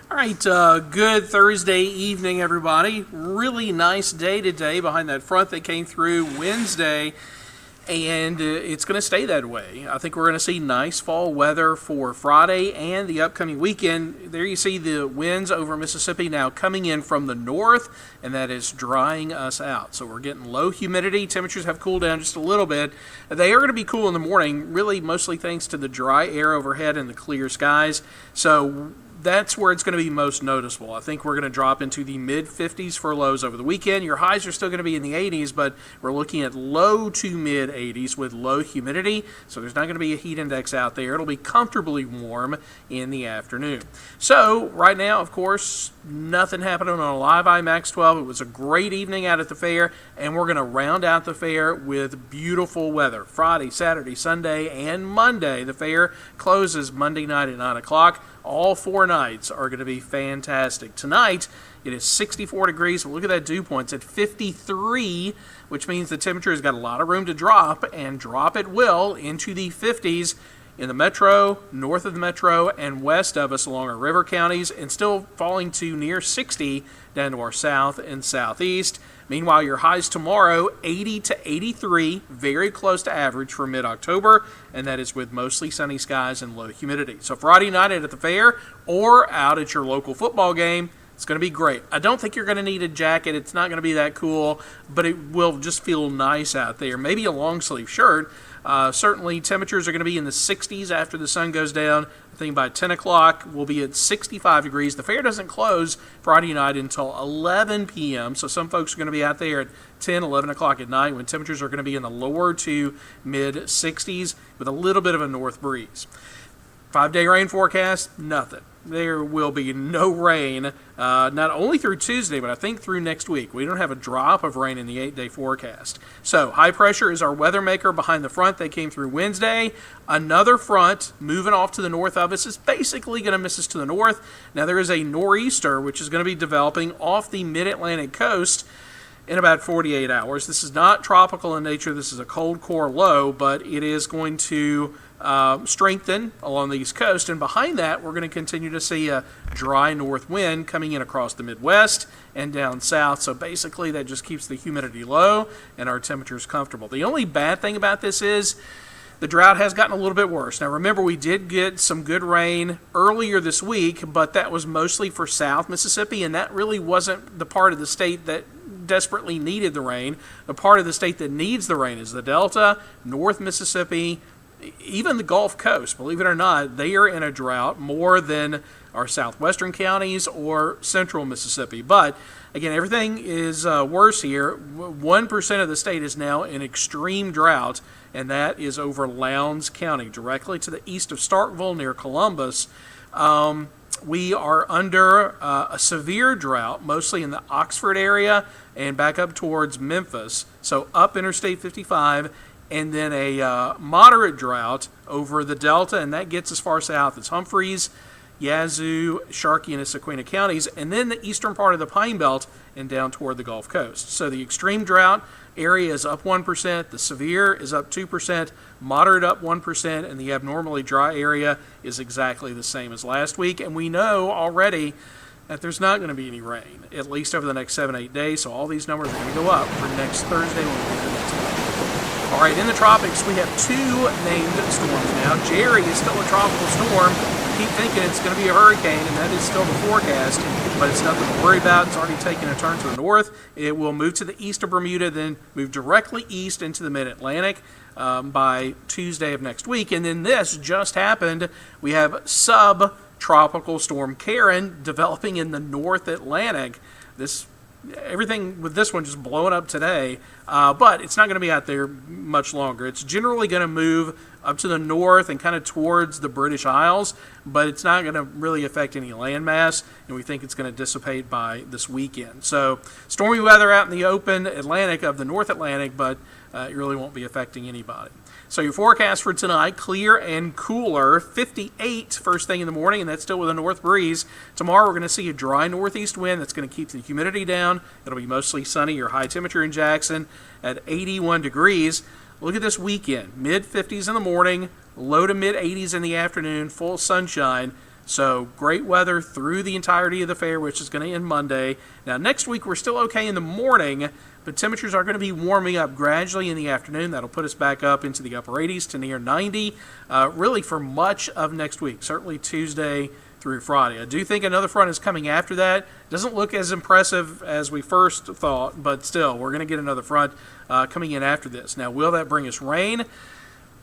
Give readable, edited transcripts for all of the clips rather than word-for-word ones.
All right, good Thursday evening, everybody. Really nice day today behind that front that came through Wednesday, and it's going to stay that way. I think we're going to see nice fall weather for Friday and the upcoming weekend. There you see the winds over Mississippi now coming in from the north, and that is drying us out. So we're getting low humidity. Temperatures have cooled down just a little bit. They are going to be cool in the morning, really mostly thanks to the dry air overhead and the clear skies. So that's where it's going to be most noticeable. I think we're going to drop into the mid-50s for lows over the weekend. Your highs are still going to be in the 80s, but we're looking at low to mid-80s with low humidity, so there's not going to be a heat index out there. It'll be comfortably warm in the afternoon. So right now, of course, nothing happening on a live IMAX 12. It was a great evening out at the fair, and we're going to round out the fair with beautiful weather. Friday, Saturday, Sunday, and Monday. The fair closes Monday night at 9 o'clock. All 4 nights are going to be fantastic. Tonight, it is 64 degrees. Look at that dew point. It's at 53, which means the temperature has got a lot of room to drop, and drop it will into the 50s in the metro, north of the metro, and west of us along our river counties, and still falling to near 60 down to our south and southeast. Meanwhile, your highs tomorrow, 80 to 83, very close to average for mid-October, and that is with mostly sunny skies and low humidity. So Friday night at the fair or out at your local football game, it's going to be great. I don't think you're going to need a jacket. It's not going to be that cool, but it will just feel nice out there. Maybe a long-sleeve shirt. Certainly, temperatures are going to be in the 60s after the sun goes down. I think by 10 o'clock, we'll be at 65 degrees. The fair doesn't close Friday night until 11 p.m., so some folks are going to be out there at 10, 11 o'clock at night when temperatures are going to be in the lower to mid-60s with a little bit of a north breeze. 5-day rain forecast, nothing. There will be no rain, not only through Tuesday, but I think through next week. We don't have a drop of rain in the 8-day forecast. So high pressure is our weather maker behind the front that came through Wednesday. Another front moving off to the north of us is basically going to miss us to the north. Now there is a nor'easter, which is going to be developing off the mid-Atlantic coast in about 48 hours. This is not tropical in nature. This is a cold core low, but it is going to strengthen along the east coast, and behind that we're going to continue to see a dry north wind coming in across the Midwest and down south. So basically that just keeps the humidity low and our temperatures comfortable. The only bad thing about this is the drought has gotten a little bit worse. Now remember, we did get some good rain earlier this week, but that was mostly for South Mississippi, and that really wasn't the part of the state that desperately needed the rain. The part of the state that needs the rain is the Delta, North Mississippi, even the Gulf Coast. Believe it or not, they are in a drought more than our southwestern counties or central Mississippi. But again, everything is worse here. 1% of the state is now in extreme drought, and that is over Lowndes County, directly to the east of Starkville near Columbus. We are under a severe drought, mostly in the Oxford area and back up towards Memphis. So up Interstate 55, and then a moderate drought over the Delta, and that gets as far south as Humphreys, Yazoo, Sharkey, and Sequina counties, and then the eastern part of the Pine Belt and down toward the Gulf Coast. So the extreme drought area is up 1%, the severe is up 2%, moderate up 1%, and the abnormally dry area is exactly the same as last week. And we know already that there's not going to be any rain, at least over the next 7-8 days, so all these numbers are going to go up for next Thursday when we get to next week. All right, in the tropics, we have 2 named storms now. Jerry is still a tropical storm. Keep thinking it's going to be a hurricane, and that is still the forecast, but it's nothing to worry about. It's already taken a turn to the north. It will move to the east of Bermuda, then move directly east into the mid-Atlantic by Tuesday of next week. And then this just happened. We have sub-tropical storm Karen developing in the North Atlantic. Everything with this one just blowing up today, but it's not going to be out there much longer. It's generally going to move up to the north and kind of towards the British Isles, but it's not going to really affect any landmass, and we think it's going to dissipate by this weekend. So stormy weather out in the open Atlantic of the North Atlantic, but it really won't be affecting anybody. So your forecast for tonight, clear and cooler, 58 first thing in the morning, and that's still with a north breeze. Tomorrow we're going to see a dry northeast wind that's going to keep the humidity down. It'll be mostly sunny. Your high temperature in Jackson at 81 degrees. Look at this weekend, mid-50s in the morning, low to mid-80s in the afternoon, full sunshine. So great weather through the entirety of the fair, which is going to end Monday. Now next week we're still okay in the morning, but temperatures are going to be warming up gradually in the afternoon. That'll put us back up into the upper 80s to near 90, really for much of next week, certainly Tuesday through Friday. I do think another front is coming after that. Doesn't look as impressive as we first thought, but still, we're going to get another front coming in after this. Now, will that bring us rain?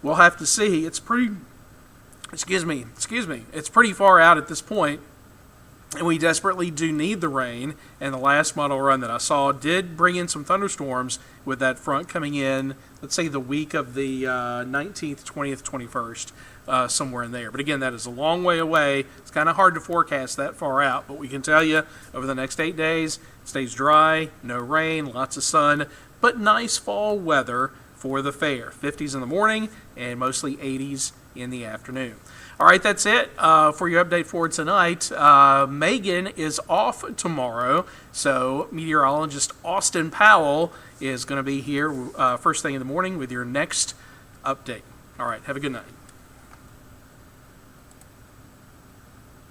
We'll have to see. It's pretty, it's pretty far out at this point, and we desperately do need the rain. And the last model run that I saw did bring in some thunderstorms with that front coming in, let's say the week of the 19th, 20th, 21st, somewhere in there. But again, that is a long way away. It's kind of hard to forecast that far out, but we can tell you over the next 8 days, it stays dry, no rain, lots of sun, but nice fall weather for the fair. 50s in the morning and mostly 80s in the afternoon. All right, that's it for your update for tonight. Megan is off tomorrow, so meteorologist Austin Powell is going to be here first thing in the morning with your next update. All right, have a good night.